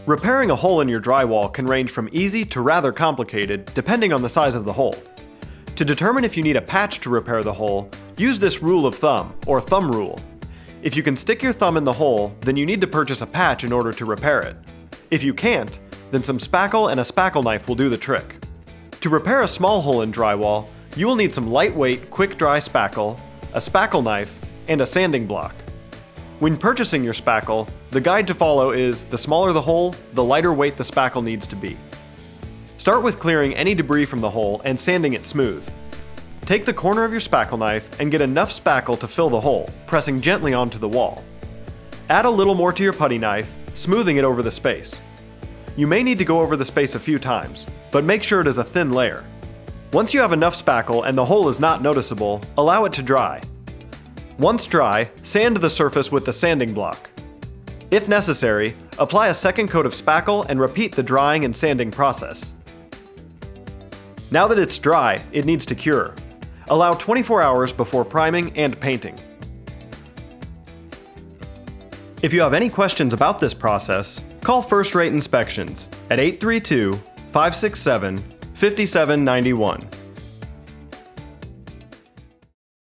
Repairing a hole in your drywall can range from easy to rather complicated, depending on the size of the hole. To determine if you need a patch to repair the hole, use this rule of thumb, or thumb rule. If you can stick your thumb in the hole, then you need to purchase a patch in order to repair it. If you can't, then some spackle and a spackle knife will do the trick. To repair a small hole in drywall, you will need some lightweight, quick-dry spackle, a spackle knife, and a sanding block. When purchasing your spackle, the guide to follow is the smaller the hole, the lighter weight the spackle needs to be. Start with clearing any debris from the hole and sanding it smooth. Take the corner of your spackle knife and get enough spackle to fill the hole, pressing gently onto the wall. Add a little more to your putty knife, smoothing it over the space. You may need to go over the space a few times, but make sure it is a thin layer. Once you have enough spackle and the hole is not noticeable, allow it to dry. Once dry, sand the surface with the sanding block. If necessary, apply a second coat of spackle and repeat the drying and sanding process. Now that it's dry, it needs to cure. Allow 24 hours before priming and painting. If you have any questions about this process, call First Rate Inspections at 832-567-5791.